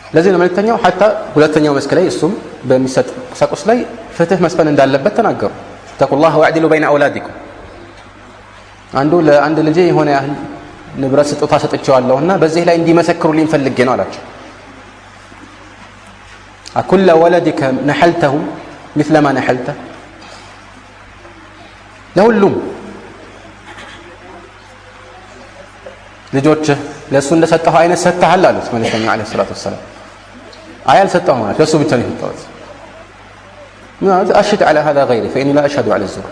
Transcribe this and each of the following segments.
ለዚህ ነው መልእክተኛው ሐታ ሁለተኛው መስክ ላይ እሱም በሚሰጥ ቁሳቁስ ላይ ፍትህ መስፈን እንዳለበት ተናገሩ። ተቁላህ ወአዕዲሉ በይነ አውላዲኩም አንዱ ለአንድ ልጄ የሆነ ያህል ንብረት ስጦታ ሰጥቼዋለሁና በዚህ ላይ እንዲመሰክሩልኝ ፈልጌ ነው አላቸው። አኩለ ወለዲከ ነሐልተሁ مثل ما ነሐልተ ለሁሉም ልጆች ለሱ እንደሰጠው አይነት ሰጥተሃል አሉት መልእክተኛው አለይሂ ሰላቱ ወሰለም። አይ አልሰጠሁም ማለት ለሱ ብቻ ነው የሰጠሁት። ማለት አሽድ على هذا غيري فاني لا اشهد على الزور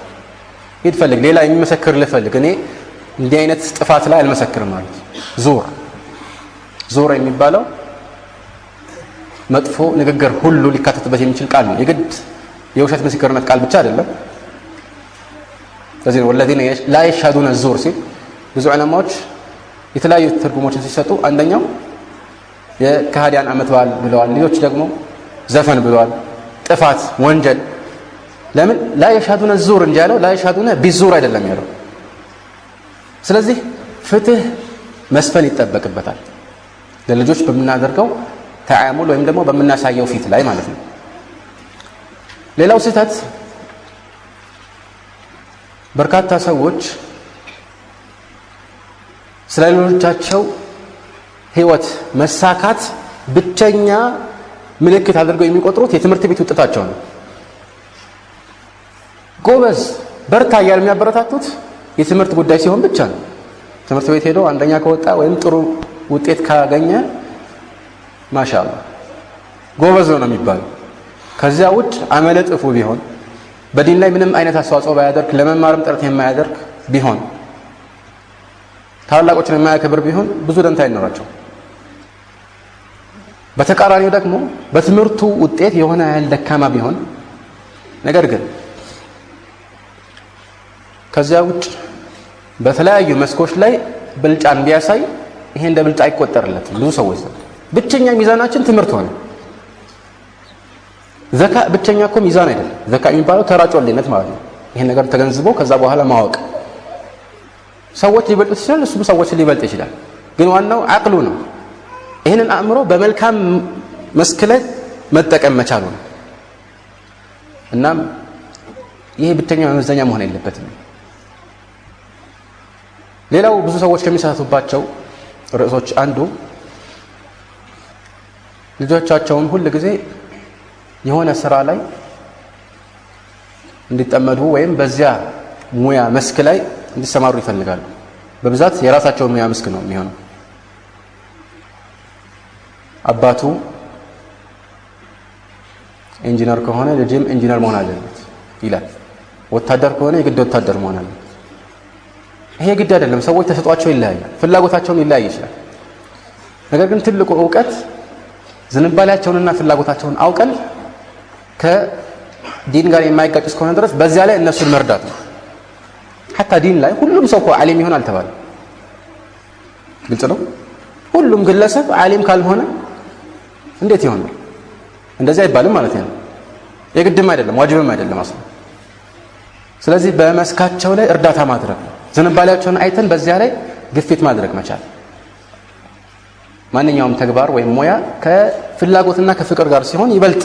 ይፈልግ ሌላ የሚመሰክር ልፈልግ እኔ እንዲህ አይነት ጥፋት ላይ አልመሰክርም ማለት። ዙር የሚባለው መጥፎ ንግግር ሁሉ ሊካተትበት የሚችል ቃል ነው። የግድ የውሸት ምስክርነት ቃል ብቻ አይደለም። ስለዚህ والذين لا يشهدون الزور ሲል ብዙ ዑለማዎች የተለያዩ ትርጉሞችን ሲሰጡ አንደኛው የካህዲያን አመት በዓል ብለዋል፣ ሌሎች ደግሞ ዘፈን ብለዋል፣ ጥፋት ወንጀል። ለምን لا يشهدون الزور እንጂ ያለው لا يشهدون بالزور አይደለም ያለው። ስለዚህ ፍትህ መስፈን ይጠበቅበታል ለልጆች በምናደርገው ተዓሙል ወይም ደግሞ በምናሳየው ፊት ላይ ማለት ነው። ሌላው ስህተት በርካታ ሰዎች ስለ ልጆቻቸው ህይወት መሳካት ብቸኛ ምልክት አድርገው የሚቆጥሩት የትምህርት ቤት ውጤታቸው ነው። ጎበዝ በርታ እያሉ የሚያበረታቱት የትምህርት ጉዳይ ሲሆን ብቻ ነው። ትምህርት ቤት ሄዶ አንደኛ ከወጣ ወይም ጥሩ ውጤት ካገኘ ማሻአላህ ጎበዝ ነው የሚባለው። ከዚያ ውጭ አመለ ጥፉ ቢሆን በዲን ላይ ምንም አይነት አስተዋጽኦ ባያደርግ ለመማርም ጥረት የማያደርግ ቢሆን ታላላቆችን የማያከብር ቢሆን ብዙ ደንታ አይኖራቸው። በተቃራኒው ደግሞ በትምህርቱ ውጤት የሆነ ያህል ደካማ ቢሆን ነገር ግን ከዚያ ውጭ በተለያዩ መስኮች ላይ ብልጫን ቢያሳይ ይሄ እንደ ብልጫ አይቆጠርለትም። ብዙ ሰዎች ብቸኛ ሚዛናችን ትምህርት ሆነ። ዘካ ብቸኛ እኮ ሚዛን አይደለም። ዘካ የሚባለው ተራጮልነት ማለት ነው። ይሄን ነገር ተገንዝቦ ከዛ በኋላ ማወቅ። ሰዎች ሊበልጡ ይችላል፣ እሱ ሰዎች ሊበልጥ ይችላል። ግን ዋናው አቅሉ ነው። ይሄንን አእምሮ በመልካም መስክ ላይ መጠቀም መቻሉ ነው። እናም ይሄ ብቸኛ መመዘኛ መሆን የለበትም። ሌላው ብዙ ሰዎች ከሚሳሳቱባቸው ርዕሶች አንዱ ልጆቻቸውን ሁል ጊዜ የሆነ ስራ ላይ እንዲጠመዱ ወይም በዚያ ሙያ መስክ ላይ እንዲሰማሩ ይፈልጋሉ። በብዛት የራሳቸው ሙያ መስክ ነው የሚሆነው። አባቱ ኢንጂነር ከሆነ ልጅም ኢንጂነር መሆን አለበት ይላል። ወታደር ከሆነ የግድ ወታደር መሆን አለበት። ይሄ ግድ አይደለም። ሰዎች ተሰጧቸው ይለያያል፣ ፍላጎታቸውም ሊለያይ ይችላል። ነገር ግን ትልቁ ዕውቀት ዝንባሌያቸውንና ፍላጎታቸውን አውቀን ከዲን ጋር የማይጋጭ እስከሆነ ድረስ በዚያ ላይ እነሱን መርዳት ነው። ሐታ ዲን ላይ ሁሉም ሰው እኮ ዓሊም ይሆን አልተባለም። ግልጽ ነው። ሁሉም ግለሰብ ዓሊም ካልሆነ እንዴት ይሆናል? እንደዚህ አይባልም ማለት ነው። የግድም አይደለም ዋጅብም አይደለም አስሉ። ስለዚህ በመስካቸው ላይ እርዳታ ማድረግ ነው። ዝንባሌያቸውን አይተን በዚያ ላይ ግፊት ማድረግ መቻል። ማንኛውም ተግባር ወይም ሙያ ከፍላጎትና ከፍቅር ጋር ሲሆን ይበልጥ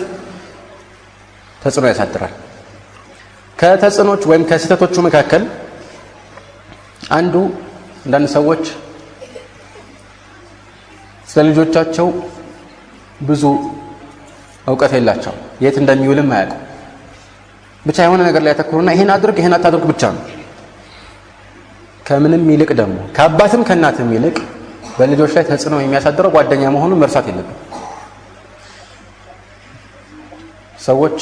ተጽዕኖ ያሳድራል። ከተጽዕኖች ወይም ከስህተቶቹ መካከል አንዱ አንዳንድ ሰዎች ስለ ልጆቻቸው ብዙ እውቀት የላቸው፣ የት እንደሚውልም አያውቁ። ብቻ የሆነ ነገር ላይ ያተኩሩና ይሄን አድርግ ይሄን አታድርግ ብቻ ነው። ከምንም ይልቅ ደግሞ ከአባትም ከእናትም ይልቅ በልጆች ላይ ተጽዕኖ የሚያሳድረው ጓደኛ መሆኑን መርሳት የለብንም። ሰዎች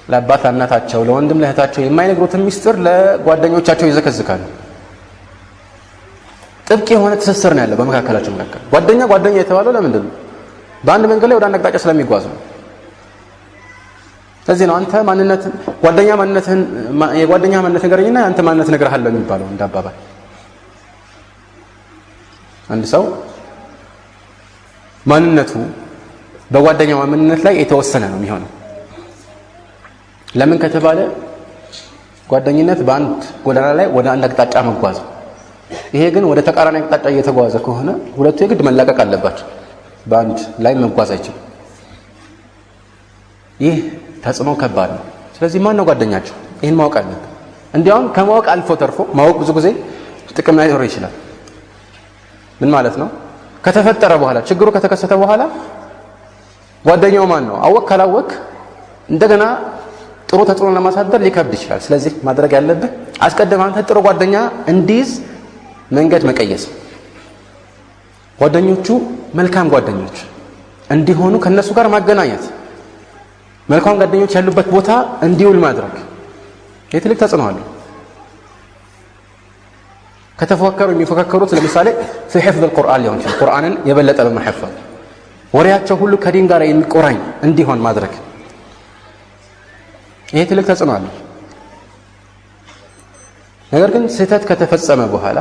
ለአባት ለእናታቸው ለወንድም ለእህታቸው የማይነግሩትን ሚስጥር ለጓደኞቻቸው ይዘከዝካሉ። ጥብቅ የሆነ ትስስር ነው ያለው በመካከላቸው መካከል። ጓደኛ የተባለው ለምንድን ነው? በአንድ መንገድ ላይ ወደ አንድ አቅጣጫ ስለሚጓዙ ነው። ስለዚህ ነው አንተ ማንነትን የጓደኛ ማንነት ንገረኝና አንተ ማንነት እነግርሃለሁ የሚባለው እንዳባባል። አንድ ሰው ማንነቱ በጓደኛው ማንነት ላይ የተወሰነ ነው የሚሆነው። ለምን ከተባለ ጓደኝነት በአንድ ጎዳና ላይ ወደ አንድ አቅጣጫ መጓዝ፣ ይሄ ግን ወደ ተቃራኒ አቅጣጫ እየተጓዘ ከሆነ ሁለቱ የግድ መላቀቅ አለባቸው። በአንድ ላይ መጓዝ አይችልም። ይህ ተጽዕኖ ከባድ ነው። ስለዚህ ማን ነው ጓደኛቸው? ይህን ማወቅ አለብን። እንዲያውም ከማወቅ አልፎ ተርፎ ማወቅ ብዙ ጊዜ ጥቅም ላይ ሊኖር ይችላል። ምን ማለት ነው? ከተፈጠረ በኋላ ችግሩ ከተከሰተ በኋላ ጓደኛው ማን ነው አወቅ ካላወቅ እንደገና ጥሩ ተጽዕኖ ለማሳደር ሊከብድ ይችላል። ስለዚህ ማድረግ ያለብህ አስቀድመህ አንተ ጥሩ ጓደኛ እንዲይዝ መንገድ መቀየስ፣ ጓደኞቹ መልካም ጓደኞች እንዲሆኑ ከነሱ ጋር ማገናኘት፣ መልካም ጓደኞች ያሉበት ቦታ እንዲውል ማድረግ የትልቅ ተጽዕኖ አለው። ከተፎካከሩ የሚፎካከሩት ለምሳሌ في حفظ القرآن ሊሆን ይችላል። ቁርአንን የበለጠ በመሐፈዝ ወሬያቸው ሁሉ ከዲን ጋር የሚቆራኝ እንዲሆን ማድረግ ይሄ ትልቅ ተጽዕኖ አለው። ነገር ግን ስህተት ከተፈጸመ በኋላ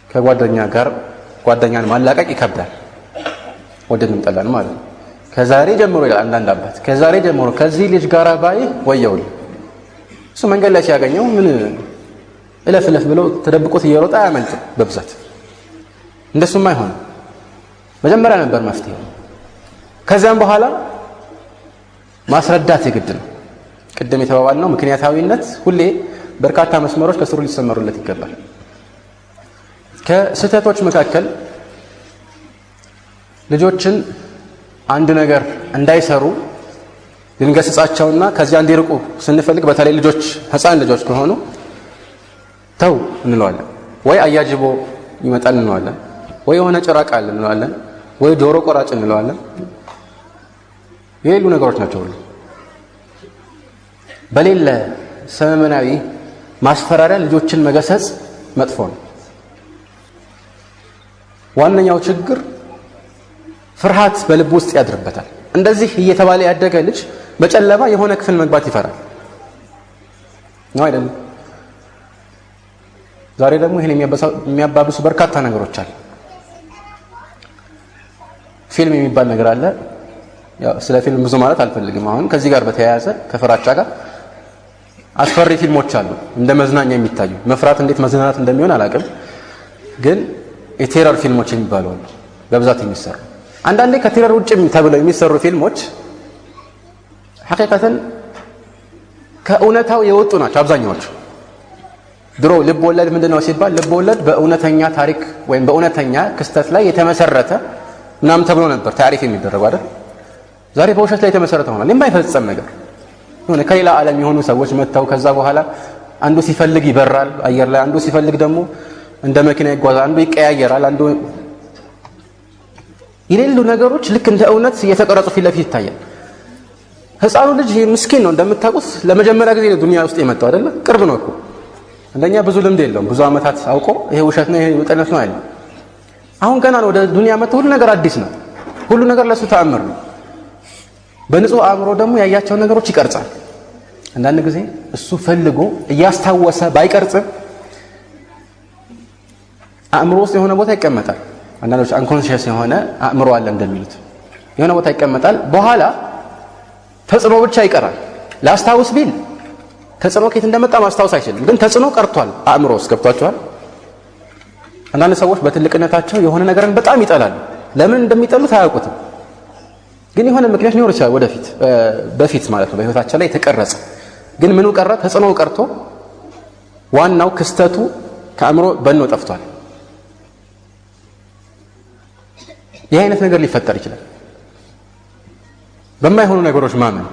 ከጓደኛ ጋር ጓደኛን ማላቀቅ ይከብዳል። ወደንም ጠላን ማለት ነው። ከዛሬ ጀምሮ ይላል አንዳንድ አባት፣ ከዛሬ ጀምሮ ከዚህ ልጅ ጋር ባይ ወየውል። እሱ መንገድ ላይ ሲያገኘው ምን እለፍ እለፍ ብሎ ተደብቆት እየሮጠ አያመልጥም በብዛት። እንደሱም አይሆንም። መጀመሪያ ነበር መፍትሄው። ከዚያም በኋላ ማስረዳት የግድ ነው። ቅድም የተባባልነው ምክንያታዊነት ሁሌ በርካታ መስመሮች ከስሩ ሊሰመሩለት ይገባል። ከስህተቶች መካከል ልጆችን አንድ ነገር እንዳይሰሩ ልንገስጻቸውና ከዚያ እንዲርቁ ስንፈልግ በተለይ ልጆች ህፃን ልጆች ከሆኑ ተው እንለዋለን። ወይ አያጅቦ ይመጣል እንለዋለን፣ ወይ የሆነ ጭራቅ አለ እንለዋለን፣ ወይ ዶሮ ቆራጭ እንለዋለን። የሌሉ ነገሮች ናቸው ሁሉ። በሌለ ሰመመናዊ ማስፈራሪያ ልጆችን መገሰጽ መጥፎ ነው። ዋነኛው ችግር ፍርሃት በልብ ውስጥ ያድርበታል። እንደዚህ እየተባለ ያደገ ልጅ በጨለማ የሆነ ክፍል መግባት ይፈራል ነው አይደለም? ዛሬ ደግሞ ይሄን የሚያባብሱ በርካታ ነገሮች አሉ። ፊልም የሚባል ነገር አለ። ያው ስለ ፊልም ብዙ ማለት አልፈልግም። አሁን ከዚህ ጋር በተያያዘ ከፍራቻ ጋር አስፈሪ ፊልሞች አሉ እንደ መዝናኛ የሚታዩ። መፍራት እንዴት መዝናናት እንደሚሆን አላውቅም፣ ግን የቴረር ፊልሞች የሚባሉ አሉ በብዛት የሚሰሩ። አንዳንዴ ከቴረር ውጭ ተብለው የሚሰሩ ፊልሞች ሐቂቀተን ከእውነታው የወጡ ናቸው አብዛኛዎቹ። ድሮ ልብ ወለድ ምንድነው ሲባል ልብ ወለድ በእውነተኛ ታሪክ ወይም በእውነተኛ ክስተት ላይ የተመሰረተ ምናምን ተብሎ ነበር ታሪክ የሚደረገው አይደል? ዛሬ በውሸት ላይ የተመሰረተ ሆኗል። የማይፈጸም ነገር የሆነ ከሌላ ዓለም የሆኑ ሰዎች መጥተው ከዛ በኋላ አንዱ ሲፈልግ ይበራል አየር ላይ፣ አንዱ ሲፈልግ ደግሞ እንደ መኪና ይጓዛል፣ አንዱ ይቀያየራል፣ አንዱ የሌሉ ነገሮች ልክ እንደ እውነት እየተቀረጹ ፊት ለፊት ይታያል። ህፃኑ ልጅ ምስኪን ነው እንደምታውቁት፣ ለመጀመሪያ ጊዜ ዱንያ ውስጥ የመጣው አይደለ? ቅርብ ነው እኮ እንደኛ ብዙ ልምድ የለውም። ብዙ ዓመታት አውቆ ይሄ ውሸት ነው ይሄ ውጠነት ነው አይደል? አሁን ገና ነው ወደ ዱንያ መጥቶ ሁሉ ነገር አዲስ ነው። ሁሉ ነገር ለሱ ተአምር ነው። በንጹህ አእምሮ ደግሞ ያያቸው ነገሮች ይቀርጻል። አንዳንድ ጊዜ እሱ ፈልጎ እያስታወሰ ባይቀርጽም አእምሮ ውስጥ የሆነ ቦታ ይቀመጣል። አንዳንዶች አንኮንሺየስ የሆነ አእምሮ አለ እንደሚሉት የሆነ ቦታ ይቀመጣል። በኋላ ተጽዕኖ ብቻ ይቀራል። ላስታውስ ቢል ተጽዕኖ ከየት እንደመጣ ማስታወስ አይችልም፣ ግን ተጽዕኖ ቀርቷል አእምሮ ውስጥ። ገብቷቸዋል? አንዳንድ ሰዎች በትልቅነታቸው የሆነ ነገርን በጣም ይጠላሉ። ለምን እንደሚጠሉት አያውቁትም፣ ግን የሆነ ምክንያት ሊኖር ይችላል ወደፊት በፊት ማለት ነው በህይወታቸው ላይ የተቀረጸ። ግን ምኑ ቀረ? ተጽዕኖ ቀርቶ ዋናው ክስተቱ ከአእምሮ በኖ ጠፍቷል። ይህ አይነት ነገር ሊፈጠር ይችላል። በማይሆኑ ነገሮች ማመን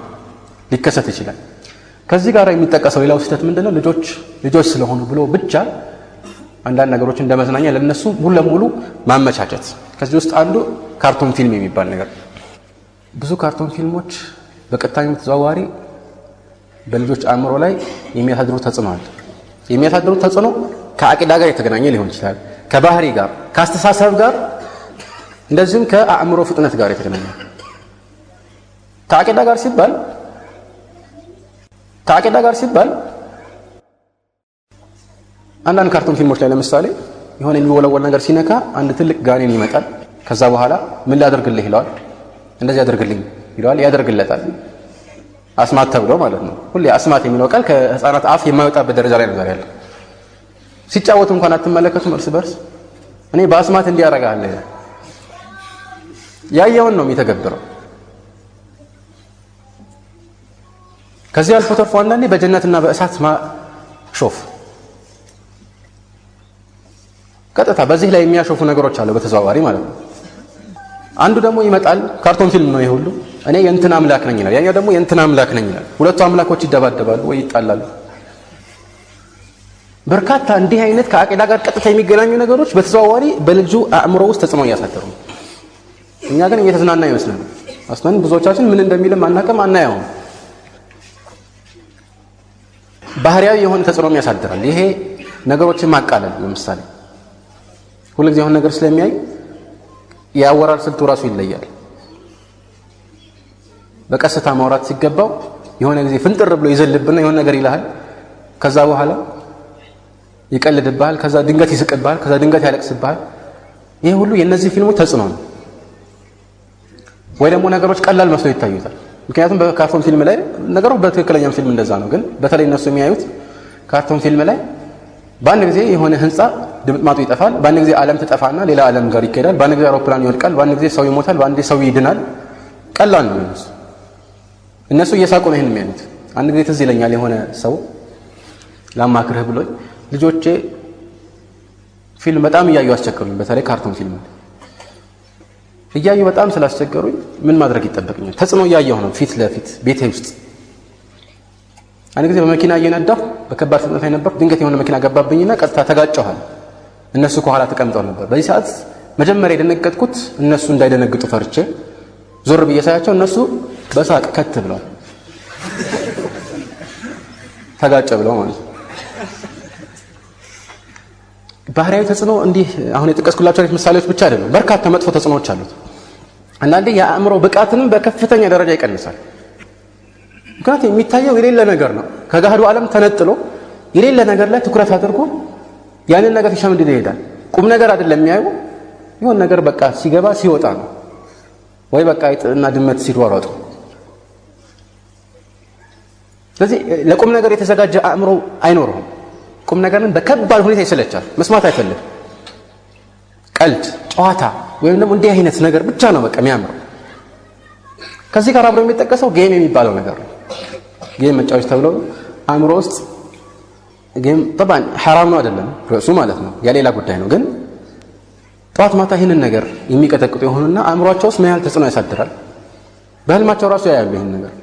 ሊከሰት ይችላል። ከዚህ ጋር የሚጠቀሰው ሌላው ስህተት ምንድነው? ልጆች ስለሆኑ ብሎ ብቻ አንዳንድ ነገሮች እንደ መዝናኛ ለነሱ ሙሉ ለሙሉ ማመቻቸት። ከዚህ ውስጥ አንዱ ካርቱን ፊልም የሚባል ነገር። ብዙ ካርቱን ፊልሞች በቀጥታም ተዘዋዋሪ በልጆች አእምሮ ላይ የሚያሳድሩት ተጽዕኖ አለ። የሚያሳድሩት ተጽዕኖ ከአቂዳ ጋር የተገናኘ ሊሆን ይችላል፣ ከባህሪ ጋር፣ ከአስተሳሰብ ጋር፣ እንደዚሁም ከአእምሮ ፍጥነት ጋር የተገናኘ። ከአቂዳ ጋር ሲባል አንዳንድ ካርቱን ፊልሞች ላይ ለምሳሌ የሆነ የሚወለወል ነገር ሲነካ አንድ ትልቅ ጋኔን ይመጣል። ከዛ በኋላ ምን ላደርግልህ ይለዋል፣ እንደዚህ ያደርግልኝ ይለዋል፣ ያደርግለታል። አስማት ተብሎ ማለት ነው። ሁሌ አስማት የሚለው ቃል ከህፃናት አፍ የማይወጣበት ደረጃ ላይ ነው ዛሬ ያለው። ሲጫወቱ እንኳን አትመለከቱም እርስ በርስ እኔ በአስማት እንዲያረጋለ ያየውን ነው የሚተገብረው። ከዚህ አልፎ ተርፎ አንዳንዴ በጀነትና በእሳት ማሾፍ ቀጥታ በዚህ ላይ የሚያሾፉ ነገሮች አሉ በተዘዋዋሪ ማለት ነው። አንዱ ደግሞ ይመጣል ካርቶን ፊልም ነው ይሄ ሁሉ እኔ የእንትን አምላክ ነኝ ይላል፣ ያኛው ደግሞ የእንትን አምላክ ነኝ ይላል። ሁለቱ አምላኮች ይደባደባሉ ወይ ይጣላሉ። በርካታ እንዲህ አይነት ከአቂዳ ጋር ቀጥታ የሚገናኙ ነገሮች በተዘዋዋሪ በልጁ አእምሮ ውስጥ ተጽዕኖ እያሳደሩ ነው። እኛ ግን እየተዝናና ይመስላል። አስለን ብዙዎቻችን ምን እንደሚልም አናውቅም፣ አናየውም። ባህሪያዊ የሆነ ተጽዕኖ ያሳድራል። ይሄ ነገሮችን ማቃለል ለምሳሌ ሁልጊዜ የሆነ ነገር ስለሚያይ ያወራር ስልቱ ራሱ ይለያል። በቀስታ ማውራት ሲገባው የሆነ ጊዜ ፍንጥር ብሎ ይዘልብና የሆነ ነገር ይልሃል። ከዛ በኋላ ይቀልድብሃል፣ ከዛ ድንገት ይስቅብሃል፣ ከዛ ድንገት ያለቅስብሃል። ይሄ ሁሉ የነዚህ ፊልሞች ተጽዕኖ ነው። ወይ ደግሞ ነገሮች ቀላል መስለው ይታዩታል። ምክንያቱም በካርቶን ፊልም ላይ ነገሩ በትክክለኛም ፊልም እንደዛ ነው። ግን በተለይ እነሱ የሚያዩት ካርቶን ፊልም ላይ በአንድ ጊዜ የሆነ ህንፃ ድምጥማጡ ይጠፋል፣ በአንድ ጊዜ ዓለም ትጠፋና ሌላ ዓለም ጋር ይካሄዳል፣ በአንድ ጊዜ አውሮፕላን ይወድቃል፣ በአንድ ጊዜ ሰው ይሞታል፣ በአንድ ጊዜ ሰው ይድናል። ቀላል ነው። እነሱ እየሳቁ ነው ይሄን የሚያዩት። አንድ ጊዜ ትዝ ይለኛል የሆነ ሰው ላማክርህ ብሎኝ ልጆቼ ፊልም በጣም እያዩ አስቸገሩኝ። በተለይ ካርቶን ፊልም እያዩ በጣም ስላስቸገሩኝ ምን ማድረግ ይጠበቅኛል? ተጽዕኖ እያየሁ ነው ፊት ለፊት ቤቴ ውስጥ። አንድ ጊዜ በመኪና እየነዳሁ በከባድ ፍጥነት ላይ ነበር። ድንገት የሆነ መኪና ገባብኝና ቀጥታ ተጋጨኋል። እነሱ ከኋላ ተቀምጠው ነበር። በዚህ ሰዓት መጀመሪያ የደነገጥኩት እነሱ እንዳይደነግጡ ፈርቼ ዞር ብዬ ሳያቸው እነሱ በሳቅ ከት ብለዋል። ተጋጨ ብለው ማለት ነው። ባህሪያዊ ተጽዕኖ እንዲህ አሁን የጠቀስኩላችሁ አይነት ምሳሌዎች ብቻ አይደሉም። በርካታ መጥፎ ተጽዕኖዎች አሉት። አንዳንዴ የአእምሮ ብቃትንም በከፍተኛ ደረጃ ይቀንሳል። ምክንያቱም የሚታየው የሌለ ነገር ነው። ከገሃዱ ዓለም ተነጥሎ የሌለ ነገር ላይ ትኩረት አድርጎ ያንን ነገር ሲሸምድድ ይሄዳል። ቁም ነገር አይደለም የሚያየው። ይሁን ነገር በቃ ሲገባ ሲወጣ ነው። ወይ በቃ አይጥና ድመት ሲሯሯጡ። ስለዚህ ለቁም ነገር የተዘጋጀ አእምሮ አይኖርም። ቁም ነገርን በከባድ ሁኔታ ይሰለቻል። መስማት አይፈልግም። ቀልድ፣ ጨዋታ ወይም ደግሞ እንዲህ አይነት ነገር ብቻ ነው በቃ የሚያምረው። ከዚህ ጋር አብሮ የሚጠቀሰው ጌም የሚባለው ነገር ነው። ጌም መጫወች ተብሎ አእምሮ ውስጥ ጌም طبعا حرام ነው አይደለም ርዕሱ ማለት ነው፣ ያሌላ ጉዳይ ነው። ግን ጠዋት ማታ ይህንን ነገር የሚቀጠቅጡ የሆኑና አእምሯቸው ውስጥ ምን ያህል ተጽዕኖ ያሳድራል። በህልማቸው ራሱ ያያሉ ይህን ነገር።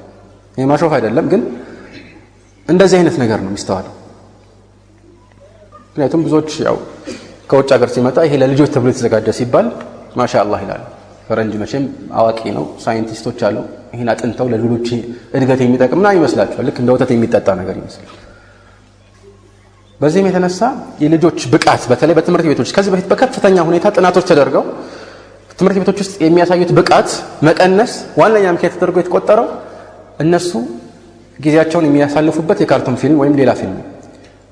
ይሄ ማሾፍ አይደለም፣ ግን እንደዚህ አይነት ነገር ነው የሚስተዋለው። ምክንያቱም ብዙዎች ያው ከውጭ ሀገር ሲመጣ ይሄ ለልጆች ተብሎ የተዘጋጀ ሲባል ማሻአላህ ይላል። ፈረንጅ መቼም አዋቂ ነው፣ ሳይንቲስቶች አሉ። ይሄን አጥንተው ለልጆች እድገት የሚጠቅምና ይመስላቸዋል። ልክ እንደ ወተት የሚጠጣ ነገር ይመስላል። በዚህም የተነሳ የልጆች ብቃት በተለይ በትምህርት ቤቶች ከዚህ በፊት በከፍተኛ ሁኔታ ጥናቶች ተደርገው ትምህርት ቤቶች ውስጥ የሚያሳዩት ብቃት መቀነስ ዋነኛ ምክንያት ተደርጎ የተቆጠረው እነሱ ጊዜያቸውን የሚያሳልፉበት የካርቱን ፊልም ወይም ሌላ ፊልም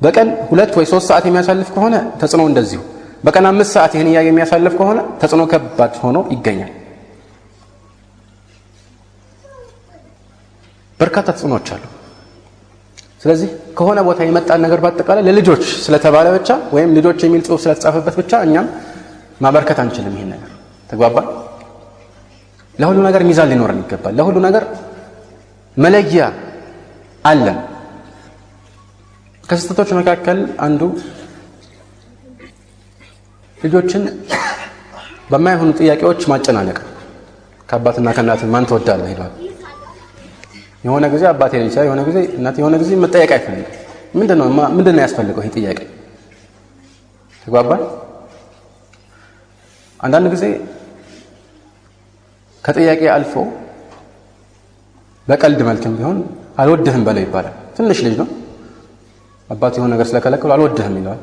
በቀን 2 ወይ 3 ሰዓት የሚያሳልፍ ከሆነ ተጽዕኖ እንደዚሁ፣ በቀን 5 ሰዓት ይሄን እያየ የሚያሳልፍ ከሆነ ተጽዕኖ ከባድ ሆኖ ይገኛል። በርካታ ተጽዕኖዎች አሉ። ስለዚህ ከሆነ ቦታ የመጣን ነገር በአጠቃላይ ለልጆች ስለተባለ ብቻ ወይም ልጆች የሚል ጽሑፍ ስለተጻፈበት ብቻ እኛም ማበርከት አንችልም። ይሄን ነገር ተግባባን። ለሁሉ ነገር ሚዛን ሊኖረን ይገባል። ለሁሉ ነገር መለያ አለን። ከስህተቶች መካከል አንዱ ልጆችን በማይሆኑ ጥያቄዎች ማጨናነቅ። ከአባትና ከእናት ማን ትወዳለህ ይላል። የሆነ ጊዜ አባቴ ሊል ይችላል፣ የሆነ ጊዜ እናት፣ የሆነ ጊዜ መጠየቅ አይፈልግም። ምንድነው ያስፈልገው ይሄ ጥያቄ? ተግባባን። አንዳንድ ጊዜ ከጥያቄ አልፎ በቀልድ መልክም ቢሆን አልወድህም በለው ይባላል። ትንሽ ልጅ ነው፣ አባቱ የሆነ ነገር ስለከለከሉ አልወድህም ይለዋል፣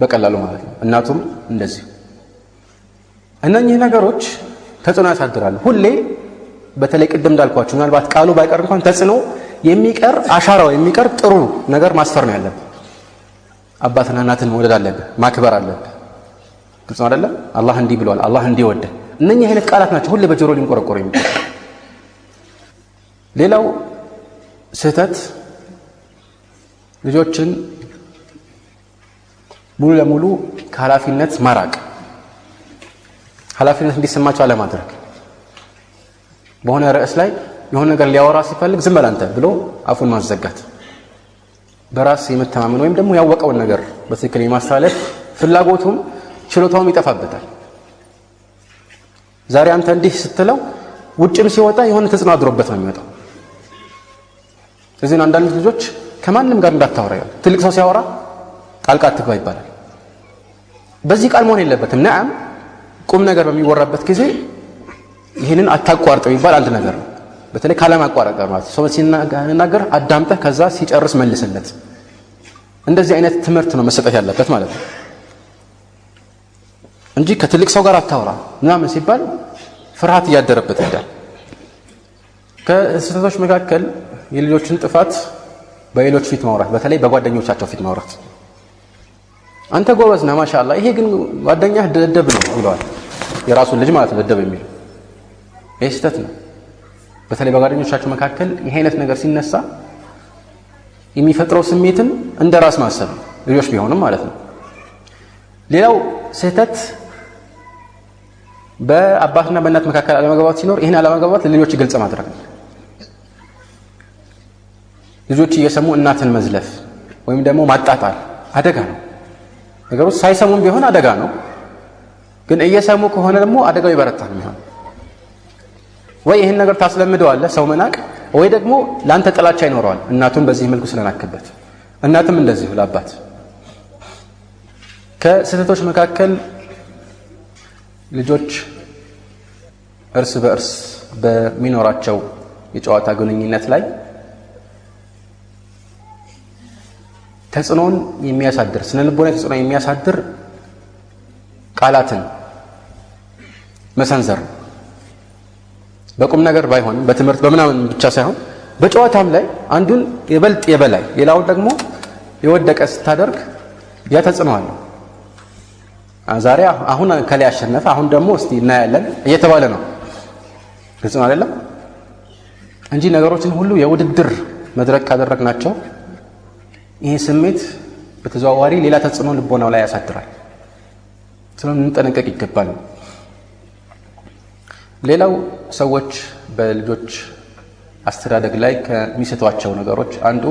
በቀላሉ ማለት ነው። እናቱም እንደዚህ። እነኚህ ነገሮች ተጽዕኖ ያሳድራሉ። ሁሌ በተለይ ቅድም እንዳልኳችሁ ምናልባት ቃሉ ባይቀር እንኳን ተጽዕኖ የሚቀር አሻራው የሚቀር ጥሩ ነገር ማስፈር ነው ያለብህ። አባትና እናትን መውደድ አለብህ፣ ማክበር አለብህ። ግልጽ ነው አይደለም? አላህ እንዲህ ብሏል፣ አላህ እንዲህ ወደ። እነኚህ አይነት ቃላት ናቸው ሁሌ በጆሮ ሊንቆረቆሩ የሚችሉ። ሌላው ስህተት ልጆችን ሙሉ ለሙሉ ከኃላፊነት ማራቅ። ኃላፊነት እንዲሰማቸው አለማድረግ። በሆነ ርዕስ ላይ የሆነ ነገር ሊያወራ ሲፈልግ ዝም በል አንተ ብሎ አፉን ማዘጋት። በራስ የመተማመን ወይም ደግሞ ያወቀውን ነገር በትክክል የማስተላለፍ ፍላጎቱም ችሎታውም ይጠፋበታል። ዛሬ አንተ እንዲህ ስትለው ውጭም ሲወጣ የሆነ ተጽዕኖ አድሮበት ነው የሚወጣው። ስለዚህ አንዳንድ ልጆች ከማንም ጋር እንዳታወራ ይላል። ትልቅ ሰው ሲያወራ ጣልቃ አትግባ ይባላል። በዚህ ቃል መሆን የለበትም። ነዓም ቁም ነገር በሚወራበት ጊዜ ይህንን አታቋርጠው ይባል አንድ ነገር ነው። በተለይ ካለማቋረጥ ጋር ማለት ሰው ሲናገር አዳምጠህ ከዛ ሲጨርስ መልስለት። እንደዚህ አይነት ትምህርት ነው መሰጠት ያለበት ማለት ነው እንጂ ከትልቅ ሰው ጋር አታወራ ምናምን ሲባል ፍርሃት እያደረበት ይሄዳል። ከስህተቶች መካከል የልጆችን ጥፋት በሌሎች ፊት ማውራት፣ በተለይ በጓደኞቻቸው ፊት ማውራት። አንተ ጎበዝ ነህ ማሻአላህ፣ ይሄ ግን ጓደኛህ ደደብ ነው ይለዋል። የራሱን ልጅ ማለት ነው ደደብ የሚል ይሄ ስህተት ነው። በተለይ በጓደኞቻቸው መካከል ይሄ አይነት ነገር ሲነሳ የሚፈጥረው ስሜትን እንደ ራስ ማሰብ ነው፣ ልጆች ቢሆንም ማለት ነው። ሌላው ስህተት በአባትና በእናት መካከል አለመግባባት ሲኖር ይህን አለመግባባት ለልጆች ግልጽ ማድረግ ነው። ልጆች እየሰሙ እናትን መዝለፍ ወይም ደግሞ ማጣጣል አደጋ ነው። ነገሮች ሳይሰሙም ቢሆን አደጋ ነው፣ ግን እየሰሙ ከሆነ ደግሞ አደጋው ይበረታል የሚሆን ወይ ይህን ነገር ታስለምደዋለህ ሰው መናቅ፣ ወይ ደግሞ ለአንተ ጥላቻ ይኖረዋል እናቱን በዚህ መልኩ ስለናክበት። እናትም እንደዚሁ ለአባት። ከስህተቶች መካከል ልጆች እርስ በእርስ በሚኖራቸው የጨዋታ ግንኙነት ላይ ተጽዕኖን የሚያሳድር ስነልቦናዊ ተጽዕኖ የሚያሳድር ቃላትን መሰንዘር፣ በቁም ነገር ባይሆንም በትምህርት በምናምን ብቻ ሳይሆን በጨዋታም ላይ አንዱን የበልጥ የበላይ ሌላውን ደግሞ የወደቀ ስታደርግ ያ ተጽዕኖ አለው። ዛሬ አሁን ከላይ ያሸነፈ አሁን ደግሞ እስቲ እናያለን እየተባለ ነው። ግልጽ ነው አይደለም እንጂ ነገሮችን ሁሉ የውድድር መድረክ ካደረግናቸው ይሄ ስሜት በተዘዋዋሪ ሌላ ተጽዕኖ ልቦናው ላይ ያሳድራል። ስለምን እንጠነቀቅ ይገባል። ሌላው ሰዎች በልጆች አስተዳደግ ላይ ከሚሰጧቸው ነገሮች አንዱ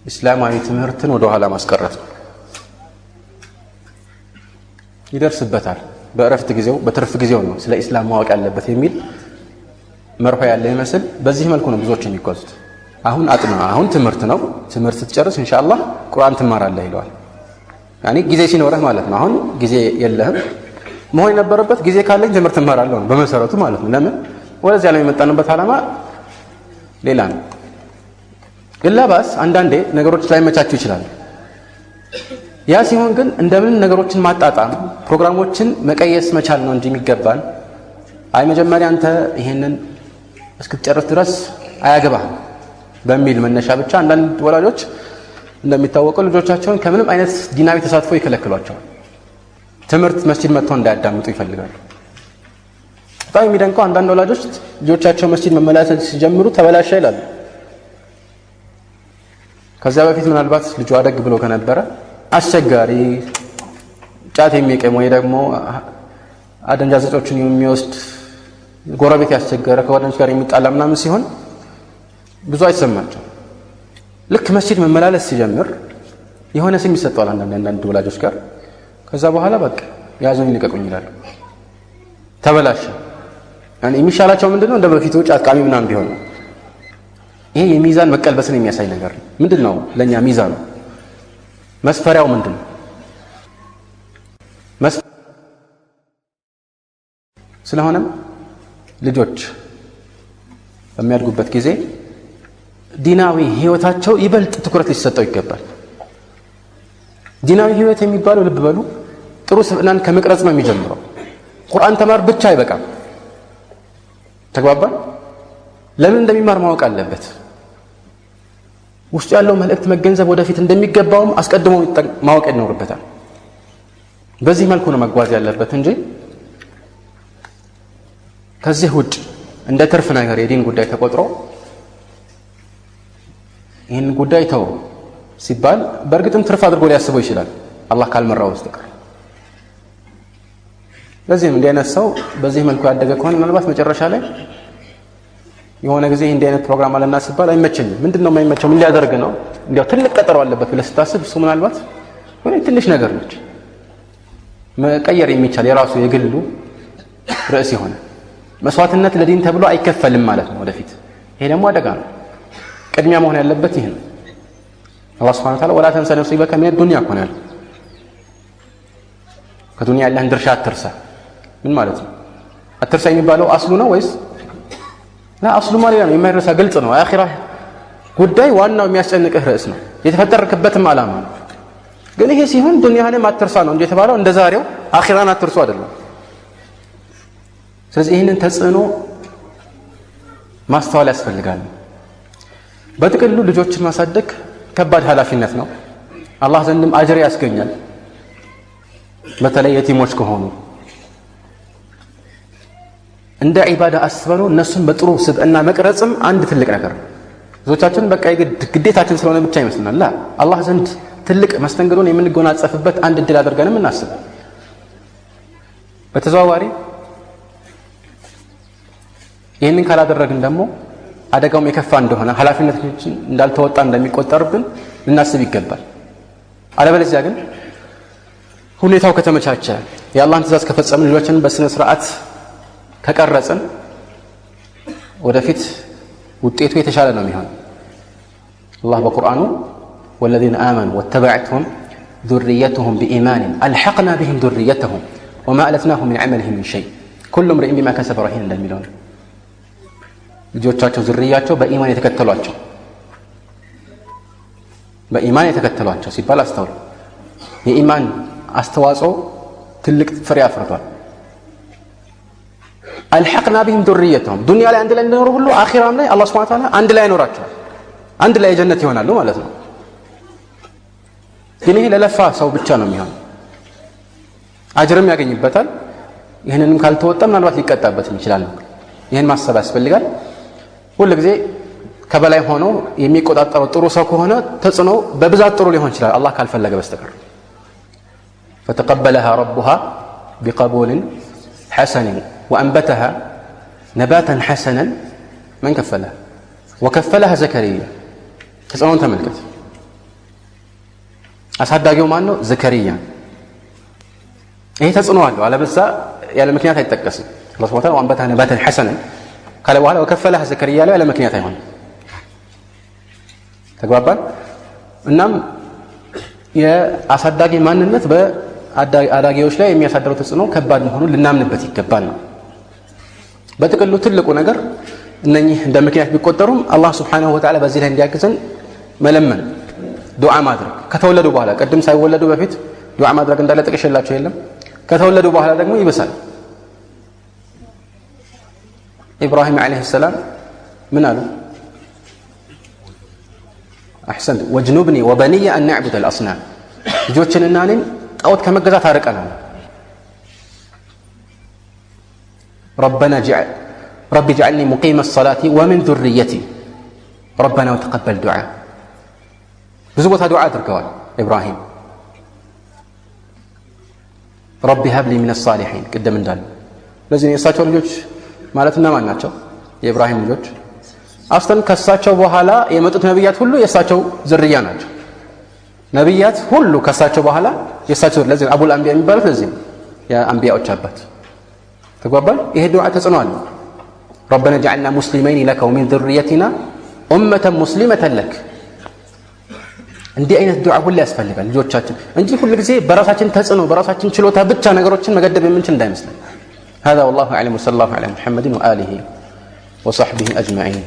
እስላማዊ ትምህርትን ወደ ኋላ ማስቀረት ነው። ይደርስበታል በእረፍት ጊዜው በትርፍ ጊዜው ነው ስለ ኢስላም ማወቅ ያለበት የሚል መርሆ ያለ ይመስል በዚህ መልኩ ነው ብዙዎች የሚጓዙት። አሁን አጥና፣ አሁን ትምህርት ነው፣ ትምህርት ስትጨርስ ኢንሻአላህ ቁርአን ትማራለህ ይለዋል። ያኔ ጊዜ ሲኖርህ ማለት ነው። አሁን ጊዜ የለህም። መሆን የነበረበት ጊዜ ካለኝ ትምህርት እማራለሁ ነው በመሰረቱ ማለት ነው። ለምን ወደዚያ ላይ የመጣንበት ዓላማ ሌላ ነው። ግላባስ አንዳንዴ ነገሮች ላይመቻቹ ይችላሉ። ያ ሲሆን ግን እንደምን ነገሮችን ማጣጣም ፕሮግራሞችን መቀየስ መቻል ነው እንጂ የሚገባን አይ መጀመሪያ አንተ ይሄንን እስክትጨርስ ድረስ አያገባህም በሚል መነሻ ብቻ አንዳንድ ወላጆች እንደሚታወቀው ልጆቻቸውን ከምንም አይነት ዲናዊ ተሳትፎ ይከለክሏቸዋል። ትምህርት መስጂድ መጥተው እንዳያዳምጡ ይፈልጋሉ። በጣም የሚደንቀው አንዳንድ ወላጆች ልጆቻቸው መስጂድ መመላለስ ሲጀምሩ ተበላሸ ይላሉ። ከዚያ በፊት ምናልባት ልጁ አደግ ብሎ ከነበረ አስቸጋሪ ጫት የሚቀም ወይ ደግሞ አደንዛዥ እጾችን የሚወስድ ጎረቤት ያስቸገረ ከጓደኞች ጋር የሚጣላ ምናምን ሲሆን ብዙ አይሰማቸው። ልክ መስጂድ መመላለስ ሲጀምር የሆነ ስም ይሰጠዋል አንዳንድ ወላጆች ጋር። ከዛ በኋላ በቃ ያዙኝ ልቀቁኝ ይላሉ። ተበላሸ። ያኔ የሚሻላቸው ምንድነው እንደ በፊቱ ጫት ቃሚ ምናምን ቢሆን ነው። ይሄ የሚዛን መቀልበስን የሚያሳይ ነገር ነው። ምንድነው ለኛ ሚዛኑ? መስፈሪያው ምንድነው? ስለሆነም ልጆች በሚያድጉበት ጊዜ ዲናዊ ህይወታቸው ይበልጥ ትኩረት ሊሰጠው ይገባል። ዲናዊ ህይወት የሚባለው ልብ በሉ ጥሩ ስብዕናን ከመቅረጽ ነው የሚጀምረው። ቁርአን ተማር ብቻ አይበቃም። ተግባባን? ለምን እንደሚማር ማወቅ አለበት። ውስጡ ያለው መልእክት መገንዘብ ወደፊት እንደሚገባውም አስቀድሞ ማወቅ ይኖርበታል። በዚህ መልኩ ነው መጓዝ ያለበት እንጂ ከዚህ ውጭ እንደ ትርፍ ነገር የዲን ጉዳይ ተቆጥሮ ይህን ጉዳይ ተው ሲባል በእርግጥም ትርፍ አድርጎ ሊያስበው ይችላል አላህ ካልመራው በስተቀር። ለዚህም እንዲህ አይነት ሰው በዚህ መልኩ ያደገ ከሆነ ምናልባት መጨረሻ ላይ የሆነ ጊዜ እንዲህ አይነት ፕሮግራም አለና ሲባል አይመቸኝም። ምንድነው የማይመቸው? ምን ሊያደርግ ነው? እንዲያው ትልቅ ቀጠሮ አለበት ብለህ ስታስብ እሱ ምናልባት ሆነ ትንሽ ነገር ነች መቀየር የሚቻል የራሱ የግሉ ርዕስ የሆነ መስዋዕትነት ለዲን ተብሎ አይከፈልም ማለት ነው ወደፊት። ይሄ ደግሞ አደጋ ነው። ቅድሚያ መሆን ያለበት ይሄ ነው። አላህ Subhanahu Wa Ta'ala ወላ ተንሳ ነሲበከ ሚነ ዱንያ እኮ ነው ያለው። ከዱንያ ያለህን ድርሻ አትርሳ። ምን ማለት ነው? አትርሳ የሚባለው አስሉ ነው ወይስ አስሉ ማለት ነው? የማይረሳ ግልጽ ነው። አኺራ ጉዳይ ዋናው የሚያስጨንቅህ ርዕስ ነው። የተፈጠርክበትም ዓላማ ነው። ግን ይሄ ሲሆን ዱንያህንም አትርሳ ነው እንጂ የተባለው እንደ ዛሬው አኺራን አትርሱ አይደለም። ስለዚህ ይህንን ተጽዕኖ ማስተዋል ያስፈልጋል። በጥቅሉ ልጆችን ማሳደግ ከባድ ኃላፊነት ነው። አላህ ዘንድም አጅር ያስገኛል። በተለይ የቲሞች ከሆኑ እንደ ዒባዳ አስበነው እነሱን በጥሩ ስብዕና መቅረጽም አንድ ትልቅ ነገር ነው። ብዙዎቻችን በቃ ግዴታችን ስለሆነ ብቻ ይመስልናል። ላ አላህ ዘንድ ትልቅ መስተንግዶን የምንጎናጸፍበት አንድ እድል አድርገንም እናስብ። በተዘዋዋሪ ይህንን ካላደረግን ደግሞ አደጋውም የከፋ እንደሆነ ኃላፊነታችን እንዳልተወጣ እንደሚቆጠርብን ልናስብ ይገባል። አለበለዚያ ግን ሁኔታው ከተመቻቸ የአላህን ትእዛዝ ከፈጸምን ልጆችን በስነ ስርዓት ከቀረጽን ወደፊት ውጤቱ የተሻለ ነው የሚሆነው። አላህ በቁርአኑ ወለዚነ አመኑ ወተበዐትሁም ذريتهم بإيمان ألحقنا بهم ذريتهم وما ألتناهم من عملهم من شيء كل امرئ بما كسب رهين እንደሚለው ልጆቻቸው ዝርያቸው በኢማን የተከተሏቸው ሲባል አስተውሉ። የኢማን አስተዋጽኦ ትልቅ ፍሬ አፍርቷል። አልሐቅና ቢሂም ذريتهم ዱንያ ላይ አንድ ላይ እንደኖሩ ሁሉ አኺራም ላይ አላህ Subhanahu Wa Ta'ala አንድ ላይ ያኖራቸዋል። አንድ ላይ የጀነት ይሆናሉ ማለት ነው። ግን ይሄ ለለፋ ሰው ብቻ ነው የሚሆነው። አጅርም ያገኝበታል። ይህንንም ካልተወጣ ምናልባት ሊቀጣበት ይችላል። ይህን ማሰብ ያስፈልጋል። ሁሉ ጊዜ ከበላይ ሆኖ የሚቆጣጠረው ጥሩ ሰው ከሆነ ተጽዕኖ በብዛት ጥሩ ሊሆን ይችላል አላህ ካልፈለገ በስተቀር። فتقبلها ربها بقبول حسن وأنبتها نباتا حسنا من كفلها وكفلها زكريا تسألون تملكت አሳዳጊው ማን ነው? ዘከሪያ። ይሄ ተጽዕኖ አለው። አለበዛ ያለ ምክንያት አይጠቀስም። አላህ Subhanahu Wa Ta'ala وأنبتها نباتا حسنا ካለ በኋላ ወከፈለها ዘከሪያ ላይ ያለ ምክንያት አይሆንም። ተግባባን። እናም የአሳዳጊ ማንነት በአዳጊዎች ላይ የሚያሳድረው ተጽዕኖ ከባድ መሆኑን ልናምንበት ይገባል ነው። በጥቅሉ ትልቁ ነገር እነኚህ እንደ ምክንያት ቢቆጠሩም አላህ Subhanahu Wa Ta'ala በዚህ ላይ እንዲያግዘን መለመን፣ ዱዓ ማድረግ። ከተወለዱ በኋላ ቀድም ሳይወለዱ በፊት ዱዓ ማድረግ እንዳለ ጥቅሽላቸው የለም። ከተወለዱ በኋላ ደግሞ ይበሳል። ኢብራሂም አለይሂ ሰላም ምን አሉ? አሕሰንት ወጅኑብኒ ወበኒየ አን ነዕቡደ አልአስናም ልጆችንና እኔን ጣዖት ከመገዛት አርቀናል። ረቢ ጀዐልኒ ሙቂመ ሰላቲ ወሚን ዙርየቲ ረበና ወተቀበል ዱዓ። ብዙ ቦታ ዱዓ አድርገዋል ኢብራሂም። ረቢ ሀብሊ ሚነ ሳሊሒን ቅድም እንዳሉ። ለዚህ የእሳቸው ልጆች ማለት እነማን ናቸው? የኢብራሂም ልጆች አስተን ከሳቸው በኋላ የመጡት ነብያት ሁሉ የሳቸው ዝርያ ናቸው። ነብያት ሁሉ ከሳቸው በኋላ የሳቸው ለዚህ አቡል አንቢያ የሚባሉት ለዚህ የአንቢያዎች አባት። ተግባባል። ይሄ ዱዓ ተጽዕኖ አለ። ረበና ጀዐልና ሙስሊመይን ለከ ወሚን ذريتنا ኡመተን ሙስሊመተን ለክ። እንዲህ አይነት ዱዓ ሁሉ ያስፈልጋል ልጆቻችን እንጂ ሁሉ ጊዜ በራሳችን ተጽዕኖ በራሳችን ችሎታ ብቻ ነገሮችን መገደብ የምንችል እንዳይመስለን። هذا والله أعلم وصلى الله على محمد وآله وصحبه أجمعين.